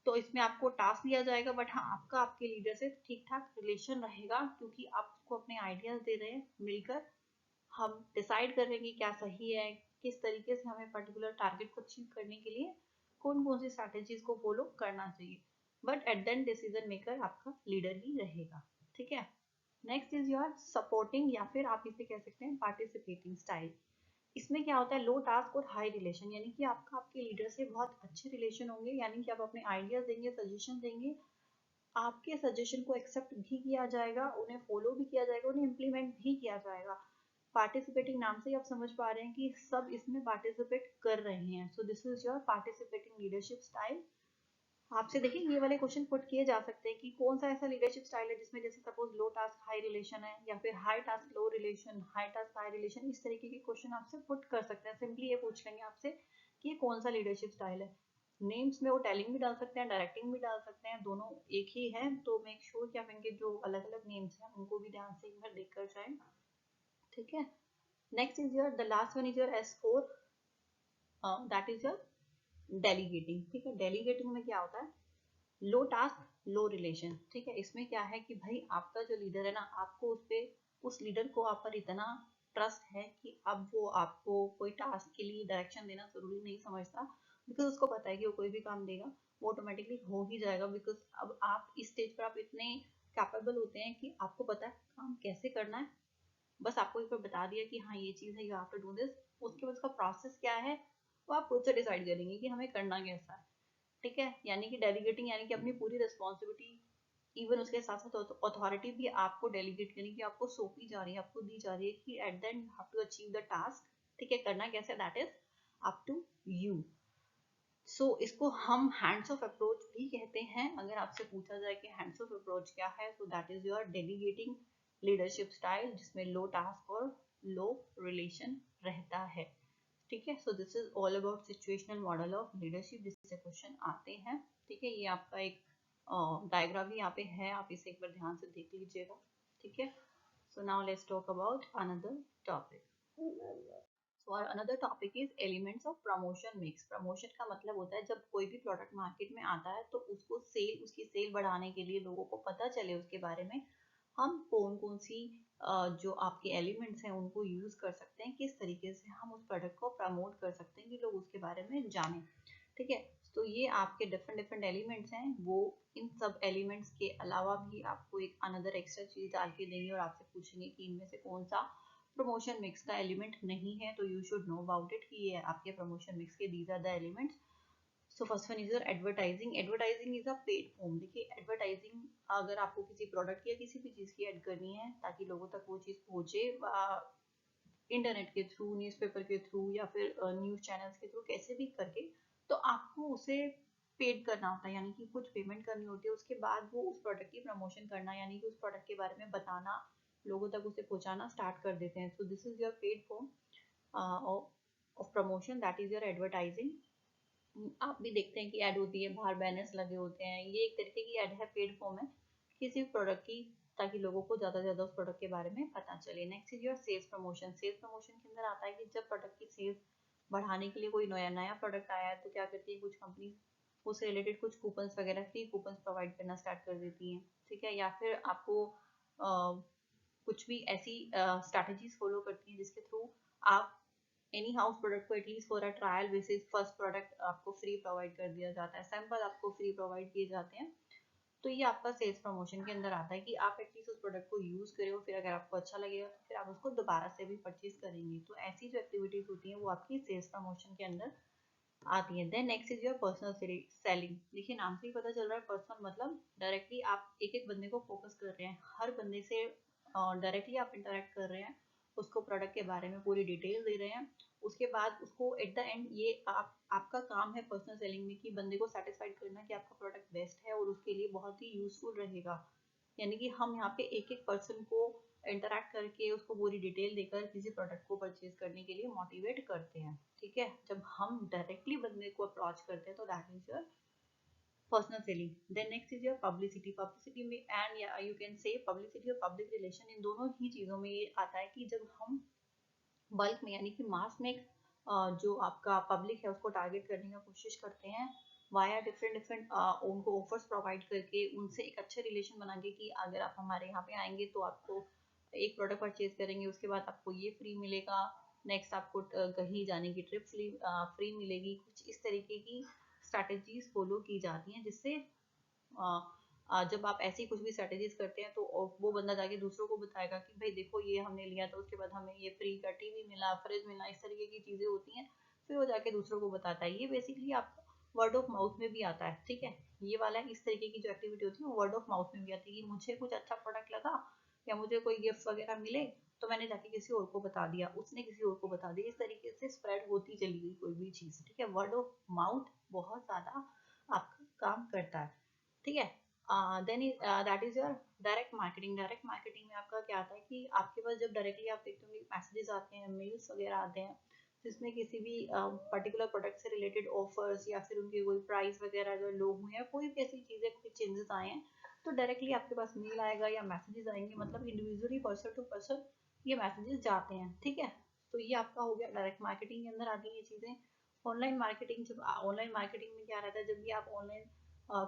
तो इसमें आपको टास्क दिया जाएगा, बट हाँ आपका आपके लीडर से ठीक ठाक रिलेशन रहेगा, क्योंकि आप उसको अपने आइडियाज दे रहे हैं। मिलकर हम डिसाइड कर रहे हैं कि क्या सही है, किस तरीके से हमें पर्टिकुलर टारगेट को अचीव करने के लिए कौन कौन सी स्ट्रैटेजीज को फॉलो करना चाहिए। But at the and decision maker आपका लीडर ही रहेगा। ठीक है, नेक्स्ट इज योर सपोर्टिंग या फिर आप इसे कह सकते हैं पार्टिसिपेटिंग स्टाइल। इसमें क्या होता है, लो टास्क और हाई रिलेशन, यानी कि आपका आपके लीडर से बहुत अच्छे रिलेशन होंगे, यानी कि आप अपने आइडियाज देंगे, सजेशन देंगे, आपके सजेशन को एक्सेप्ट भी किया जाएगा, उन्हें फॉलो भी किया जाएगा, उन्हें इम्प्लीमेंट भी किया जाएगा। पार्टिसिपेटिंग नाम से ही आप समझ पा रहे हैं कि सब इसमें पार्टिसिपेट कर रहे हैं। So this is your participating leadership style. आपसे देखिए ये वाले क्वेश्चन पुट किए जा सकते हैं कि कौन सा ऐसा लीडरशिप स्टाइल है जिसमें जैसे suppose low task high relation है, या फिर high task low relation, high task high relation, इस तरीके के क्वेश्चन आपसे पुट कर सकते हैं। सिंपली ये पूछ लेंगे आपसे कि ये कौन सा लीडरशिप स्टाइल है। नेम्स में वो टेलिंग भी डाल सकते हैं, डायरेक्टिंग भी डाल सकते हैं, दोनों एक ही है। तो मेक श्योर कि आप इनके जो अलग अलग नेम्स हैं उनको भी ध्यान से एक बार देख कर जाए। ठीक है, next is your the last one is your S4, that is your delegating. ठीक है, डेलीगेटिंग में क्या होता है, लो टास्क लो रिलेशन। ठीक है, इसमें क्या है कि भाई आपका जो लीडर है ना, आपको उस पे, उस लीडर को आप पर इतना ट्रस्ट है कि अब वो आपको कोई टास्क के लिए डायरेक्शन देना जरूरी नहीं समझता, बिकॉज उसको पता है कि वो कोई भी काम देगा वो ऑटोमेटिकली हो ही जाएगा। बिकॉज अब आप इस स्टेज पर आप इतने कैपेबल होते हैं कि आपको पता है काम कैसे करना है। बस आपको एक बार बता दिया कि हाँ ये चीज़ है, you have to do this, उसके बाद उसका प्रोसेस क्या है वो आप खुद से डिसाइड करेंगे कि हमें करना कैसा है। ठीक है, यानी कि डेलीगेटिंग यानी कि अपनी पूरी रिस्पॉन्सिबिलिटी, इवन उसके साथ साथ अथॉरिटी भी आपको डेलीगेट करनी, कि आपको सौंपी जा रही है, आपको दी जा रही है कि at the end you have to achieve the task. ठीक है, करना कैसे, that is up to you. So इसको हम हैंड्स ऑफ अप्रोच भी कहते हैं। अगर आपसे पूछा जाए कि हैंड्स ऑफ अप्रोच क्या है, तो that is your delegating leadership style, जिसमें लो टास्क और लो रिलेशन रहता है। ठीक है, so this is all about situational model of leadership, जिससे क्वेश्चन आते हैं। ठीक है, ये आपका एक डायग्राम ही यहाँ पे है, आप इसे एक बार ध्यान से देख लीजिएगा। ठीक है, so now let's talk about another topic. और another topic is elements of promotion mix. Promotion का मतलब होता है जब कोई भी प्रोडक्ट मार्केट में आता है तो उसको सेल, उसकी सेल बढ़ाने के लिए, लोगों को पता चले उसके बारे में, हम कौन कौन सी जो आपके एलिमेंट्स हैं उनको यूज कर सकते हैं, किस तरीके से हम उस प्रोडक्ट को प्रमोट कर सकते हैं कि लोग उसके बारे में जाने। ठीक है, तो ये आपके डिफरेंट डिफरेंट एलिमेंट्स हैं। वो इन सब एलिमेंट्स के अलावा भी आपको एक अनदर एक्स्ट्रा चीज डाल के देंगे और आपसे पूछेंगे कि इनमें से कौन सा प्रमोशन मिक्स का एलिमेंट नहीं है, तो you should know about it कि ये आपके प्रमोशन मिक्स के these are the elements. So first one is your advertising. Advertising is a paid form. देखिए एडवर्टाइजिंग, अगर आपको किसी प्रोडक्ट या किसी भी चीज की ऐड करनी है ताकि लोगों तक वो चीज पहुंचे, इंटरनेट के थ्रू, न्यूज़पेपर के थ्रू, या फिर न्यूज़ चैनल्स के थ्रू, कैसे भी करके, तो आपको उसे पेड करना होता है, यानी कि कुछ पेमेंट करनी होती है। उसके बाद वो उस प्रोडक्ट की प्रमोशन करना, यानी कि उस प्रोडक्ट के बारे में बताना, लोगों तक उसे पहुंचाना स्टार्ट कर देते हैं। So this is your paid form of promotion, that is your advertising. आप भी देखते हैं कि ऐड होती है, बाहर बैनर्स लगे होते हैं, ये एक तरीके की ऐड है, पेड फॉर्म है किसी भी प्रोडक्ट की, ताकि लोगों को ज्यादा से ज्यादा उस प्रोडक्ट के बारे में पता चले। Next is your sales promotion. Sales promotion के अंदर आता है कि जब प्रोडक्ट की सेल्स बढ़ाने के लिए कोई नया नया प्रोडक्ट आया है तो क्या करती है कुछ कंपनी, उससे रिलेटेड कुछ कूपन्स वगैरह, फ्री कूपन्स प्रोवाइड करना स्टार्ट कर देती हैं। ठीक है, या फिर आपको कुछ भी ऐसी स्ट्रैटेजीज फॉलो करती हैं जिसके थ्रू आप एनी हाउस प्रोडक्ट को at least for a trial basis first product आपको फ्री प्रोवाइड कर दिया जाता है, सैंपल आपको फ्री प्रोवाइड किए जाते हैं। तो ये आपका सेल्स प्रमोशन के अंदर आता है कि आप एटलीस्ट उस प्रोडक्ट को यूज करें और फिर अगर आपको अच्छा लगेगा तो फिर आप उसको दोबारा से भी परचेज करेंगे। तो ऐसी जो एक्टिविटीज होती हैं वो आपकी सेल्स प्रमोशन के अंदर आती है। Then next is your personal selling. देखिए नाम से ही पता चल रहा है, पर्सनल मतलब डायरेक्टली आप एक एक बंदे को फोकस कर रहे हैं, हर बंदे से डायरेक्टली आप इंटरेक्ट कर रहे हैं, उसको प्रोडक्ट के बारे में पूरी डिटेल दे रहे हैं। उसके बाद उसको एट द एंड, ये आपका काम है पर्सनल सेलिंग में कि बंदे को सेटिस्फाइड करना कि आपका प्रोडक्ट बेस्ट है और उसके लिए बहुत ही यूजफुल रहेगा। यानी कि हम यहाँ पे एक एक पर्सन को इंटरेक्ट करके उसको पूरी डिटेल देकर किसी प्रोडक्ट को परचेज करने के लिए मोटिवेट करते हैं। ठीक है, जब हम डायरेक्टली बंदे को अप्रोच करते हैं तो that is your personal selling. Then next is your publicity. Publicity में एंड या यू कैन से पब्लिसिटी और पब्लिक रिलेशन, इन दोनों ही चीजों में ये आता है कि जब हम बल्क में यानी कि मास में जो आपका पब्लिक है उसको टारगेट करने की कोशिश करते हैं वाया डिफरेंट डिफरेंट उनको ऑफर्स प्रोवाइड करके, उनसे एक अच्छे रिलेशन बना के कि अगर आप हमारे यहाँ पे आएंगे तो आपको एक प्रोडक्ट परचेज करेंगे, उसके बाद आपको ये फ्री मिलेगा, नेक्स्ट आपको कहीं जाने की ट्रिप फ्री मिलेगी। कुछ इस तरीके की स्ट्रैटेजीज फॉलो की जाती हैं जिससे जब आप ऐसी कुछ भी स्ट्रेटेजीज करते हैं तो वो बंदा जाके दूसरों को बताएगा कि भाई देखो ये हमने लिया था, उसके बाद हमें ये फ्री का टीवी मिला, फ्रिज मिला, इस तरीके की चीजें होती हैं। फिर वो जाके दूसरों को बताता है। ये बेसिकली आपका वर्ड ऑफ माउथ में भी आता है। ठीक है, ये वाला इस तरीके की जो एक्टिविटी होती है वो वर्ड ऑफ माउथ में भी आती है कि मुझे कुछ अच्छा प्रोडक्ट लगा या मुझे कोई गिफ्ट वगैरह मिले तो मैंने जाके किसी और को बता दिया, उसने किसी और को बता दिया, इस तरीके से स्प्रेड होती चली गई कोई भी चीज। ठीक है, वर्ड ऑफ माउथ बहुत ज्यादा आपका काम करता है, ठीक है। Then that is your direct marketing. Direct marketing में आपका क्या आता है कि आपके पास जब डायरेक्टली आप देखते होंगे मैसेजेस आते हैं, मेल्स वगैरह आते हैं, जिसमें किसी भी पर्टिकुलर प्रोडक्ट से रिलेटेड ऑफर्स या फिर उनकी कोई प्राइस वगैरह अगर लो हुए हैं, कोई भी ऐसी चीजें, कोई चेंजेस आए हैं, तो डायरेक्टली आपके पास मेल आएगा या मैसेजेस आएंगे, मतलब इंडिविजुअली पर्सन टू पर्सन ये मैसेजेस जाते हैं, ठीक है। तो ये आपका हो गया डायरेक्ट मार्केटिंग के अंदर आती है ये चीजें। ऑनलाइन मार्केटिंग, जब ऑनलाइन मार्केटिंग में क्या रहता है, जब भी आप ऑनलाइन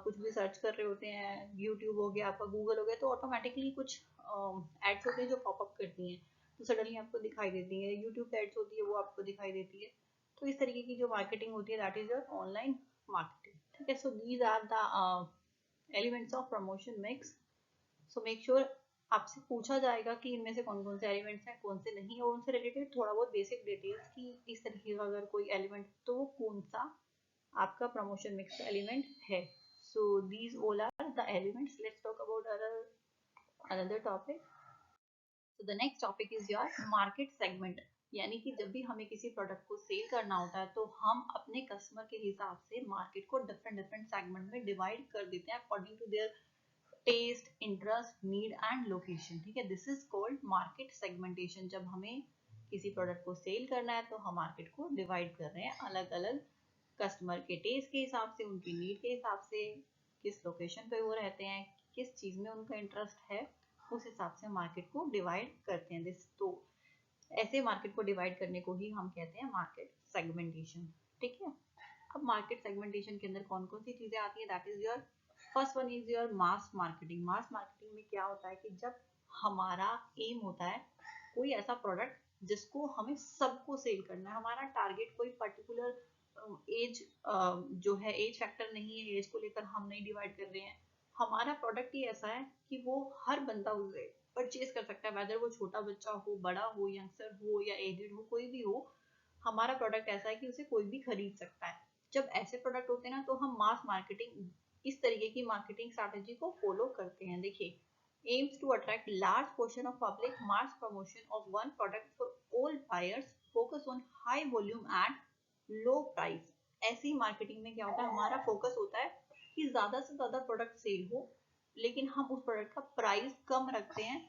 कुछ भी सर्च कर रहे होते हैं, यूट्यूब हो गया, आपका गूगल हो गया, तो ऑटोमेटिकली कुछ एड्स होते हैं जो पॉपअप करती हैं, तो सडनली आपको दिखाई देती है, यूट्यूब एड्स होती है वो आपको दिखाई देती है। तो इस तरीके की जो मार्केटिंग होती है that is your online marketing, ठीक है। So these are the elements of promotion mix. So make sure आपसे पूछा जाएगा कि इनमें से कौन कौन से एलिमेंट्स हैं, कौन से नहीं, और उनसे रिलेटेड थोड़ा बहुत बेसिक डिटेल्स कि इस तरीके का अगर कोई एलिमेंट तो वो कौन सा आपका प्रमोशन मिक्स एलिमेंट है। So these all are the elements. Let's talk about another topic. So the next topic is your market segment. यानी कि जब भी हमें किसी प्रोडक्ट को सेल करना होता है तो हम अपने कस्टमर के हिसाब से मार्केट को डिफरेंट डिफरेंट सेगमेंट में डिवाइड कर देते हैं according to their taste, interest, need and location, ठीक है। This is called market segmentation. जब हमें किसी प्रोडक्ट को सेल करना है तो हम मार्केट को डिवाइड कर रहे हैं अलग अलग कस्टमर के टेस्ट के हिसाब से, उनकी नीड के हिसाब से, किस लोकेशन पे वो रहते हैं, किस चीज में उनका इंटरेस्ट है, उस हिसाब से मार्केट को डिवाइड करते हैं। दिस तो ऐसे मार्केट को डिवाइड करने को ही हम कहते हैं मार्केट सेगमेंटेशन, ठीक है। अब मार्केट सेगमेंटेशन के अंदर कौन कौन सी चीजें आती है, that is your first one is your mass marketing. Mass marketing में क्या होता है कि जब हमारा एम होता है कोई ऐसा प्रोडक्ट जिसको हमें सबको सेल करना है, हमारा टारगेट कोई पर्टिकुलर एज जो है, एज फैक्टर नहीं है, एज को लेकर हम नहीं डिवाइड कर रहे हैं। हमारा प्रोडक्ट ही ऐसा है कि वो हर बंदा उसे परचेज कर सकता है, वेदर वो छोटा बच्चा हो, बड़ा हो, यंगस्टर हो या एजेड हो, कोई भी हो, हमारा प्रोडक्ट ऐसा है कि उसे कोई भी खरीद सकता है। जब ऐसे प्रोडक्ट होते हैं ना तो हम मास मार्केटिंग, इस तरीके की मार्केटिंग स्ट्रैटेजी को फॉलो करते हैं। देखिए, aims to attract large portion of public, mass promotion of one product for all buyers, focus on high volume and low price. ऐसी मार्केटिंग में क्या होता है, हमारा फोकस होता है कि ज्यादा से ज्यादा प्रोडक्ट सेल हो, लेकिन हम उस प्रोडक्ट का प्राइस कम रखते हैं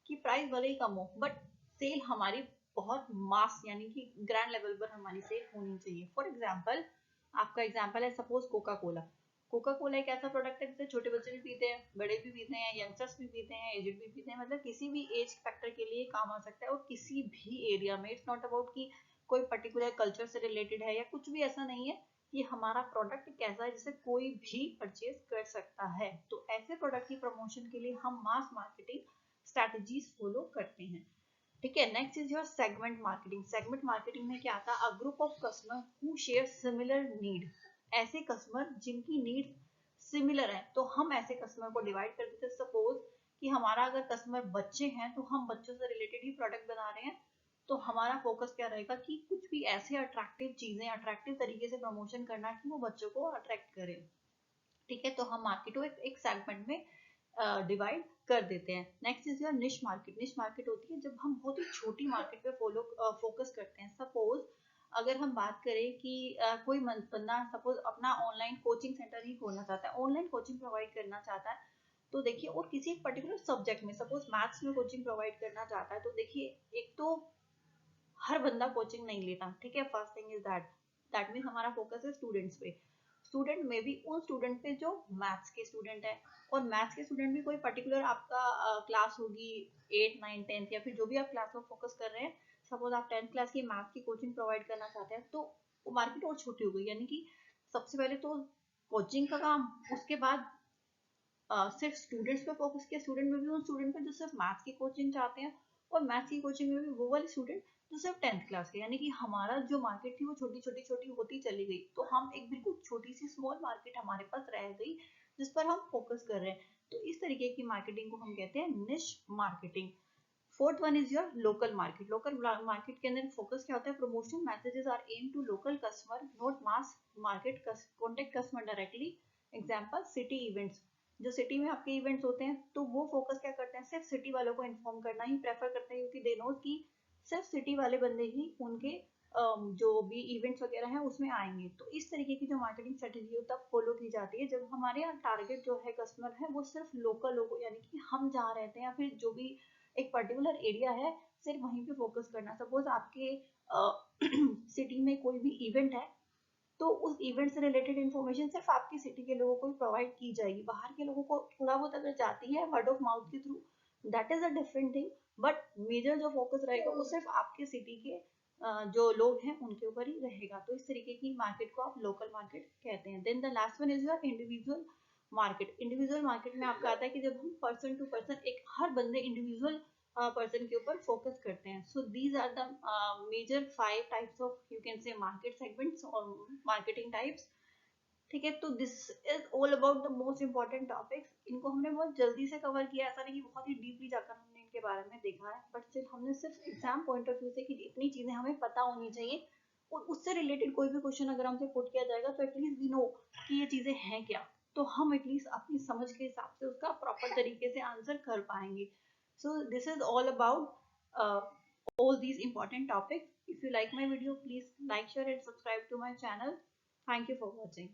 कि प्राइस भले ही कम हो बट सेल हमारी बहुत मास यानी कि ग्रैंड लेवल पर हमारी सेल होनी चाहिए। फॉर एग्जाम्पल, आपका एग्जाम्पल है suppose Coca Cola. Coca Cola एक ऐसा प्रोडक्ट है जिसे छोटे बच्चे भी पीते हैं, बड़े भी पीते हैं, यंगस्टर्स भी पीते हैं, एजेड भी पीते हैं, मतलब किसी भी एज फैक्टर के लिए काम आ सकता है और किसी भी एरिया में। इट्स नॉट अबाउट कि कोई पर्टिकुलर कल्चर से रिलेटेड है या कुछ भी ऐसा नहीं है, ये हमारा प्रोडक्ट कैसा है जिसे कोई भी परचेज कर सकता है। तो ऐसे प्रोडक्ट की प्रमोशन के लिए हम मास मार्केटिंग स्ट्रैटेजीज फॉलो करते हैं, ठीक है। Next is your segment marketing. Segment marketing में क्या आता है, a group of customer who share similar need. ऐसे कस्टमर जिनकी नीड सिमिलर है तो हम ऐसे कस्टमर को डिवाइड कर देते हैं। सपोज कि हमारा अगर कस्टमर बच्चे हैं तो हम बच्चों से रिलेटेड ही प्रोडक्ट बना रहे हैं, तो हमारा फोकस क्या रहेगा कि कुछ भी ऐसे अट्रैक्टिव चीजें, अट्रैक्टिव तरीके से प्रमोशन करना कि वो बच्चों को अट्रैक्ट करे, ठीक है। तो हम मार्केट को एक सेगमेंट में डिवाइड कर देते हैं। नेक्स्ट इज योर निश मार्केट। निश मार्केट होती है जब हम बहुत ही छोटी मार्केट पे फोकस करते हैं। सपोज अगर हम बात करें कि कोई बंदा सपोज अपना ऑनलाइन कोचिंग सेंटर ही खोलना चाहता है, ऑनलाइन कोचिंग प्रोवाइड करना चाहता है, तो देखिए, और किसी एक पर्टिकुलर सब्जेक्ट में, सपोज मैथ्स में कोचिंग प्रोवाइड करना चाहता है, तो देखिए, एक तो हर बंदा कोचिंग नहीं लेता, ठीक है। First thing is that means हमारा फोकस है स्टूडेंट्स पे। स्टूडेंट में भी उन स्टूडेंट पे जो मैथ्स के स्टूडेंट है, और मैथ्स के स्टूडेंट भी कोई पर्टिकुलर आपका क्लास होगी 8, 9, 10 या फिर जो भी आप क्लास में फोकस कर रहे हैं। सपोज आप 10th क्लास की मैथ्स की कोचिंग प्रोवाइड करना चाहते हैं, तो मार्केट और छोटी हो गई, यानी कि सबसे पहले तो कोचिंग का काम, उसके बाद सिर्फ स्टूडेंट्स पे फोकस किया, स्टूडेंट में भी उन स्टूडेंट पे जो सिर्फ मैथ्स की कोचिंग चाहते हैं, और मैथ्स की कोचिंग में भी वो वाले स्टूडेंट जो सिर्फ 10th क्लास के। यानी कि हमारा जो मार्केट थी वो छोटी छोटी छोटी होती चली गई, तो हम एक बिल्कुल छोटी सी स्मॉल मार्केट हमारे पास रह गई जिस पर हम फोकस कर रहे हैं। तो इस तरीके की मार्केटिंग को हम कहते हैं niche marketing. Fourth one is your local market. Local market के अंदर फोकस क्या होता है, promotional messages are aim to local customer, not mass market, contact customer directly. Example, city events. जो सिटी में आपके इवेंट्स होते हैं तो वो फोकस क्या करते हैं, सिर्फ सिटी वालों को इन्फॉर्म करना ही प्रेफर करते हैं, क्योंकि दे नो कि सिर्फ सिटी वाले बंदे ही उनके जो भी इवेंट्स वगैरह हैं उसमें आएंगे। तो इस तरीके की जो मार्केटिंग स्ट्रेटेजी है तब फॉलो की जाती है जब हमारे यहाँ टारगेट जो है कस्टमर है वो सिर्फ लोकल लोगों, यानी कि हम जहाँ रहते हैं या फिर जो भी एक पर्टिकुलर एरिया है सिर्फ वहीं पे फोकस करना। सपोज आपके सिटी में कोई भी इवेंट है तो उस इवेंट से रिलेटेड इन्फॉर्मेशन सिर्फ आपकी सिटी के लोगों को ही प्रोवाइड की जाएगी, बाहर के लोगों को थोड़ा बहुत अगर जाती है वर्ड ऑफ माउथ के through, that is a different thing, but major जो फोकस रहेगा वो सिर्फ आपके सिटी के जो लोग हैं उनके ऊपर ही रहेगा। तो इस तरीके की मार्केट को आप लोकल मार्केट कहते हैं। Then the last one is your individual market. Individual market में आपका आता है कि जब हम पर्सन टू पर्सन, एक हर बंदे इंडिविजुअल पर्सन के ऊपर फोकस करते हैं। So these are the major 5 types of, you can say, market segments और मार्केटिंग टाइप्स। ठीक है, तो this is all about the most important topics. इनको हमने बहुत जल्दी से कवर किया, ऐसा नहीं कि बहुत ही डीपली जाकर हमने इनके बारे में देखा है, बट स्टिल हमने सिर्फ एग्जाम पॉइंट ऑफ व्यू से कि इतनी चीजें हमें पता होनी चाहिए और उससे रिलेटेड कोई भी क्वेश्चन अगर हमसे पुट किया जाएगा तो एटलीस्ट वी नो कि ये चीजें हैं क्या, तो हम एटलीस्ट अपनी समझ के हिसाब से उसका प्रॉपर तरीके से आंसर कर पाएंगे। So this is all about all these important topics. If you like my video, please like, share and subscribe to my channel. Thank you for watching.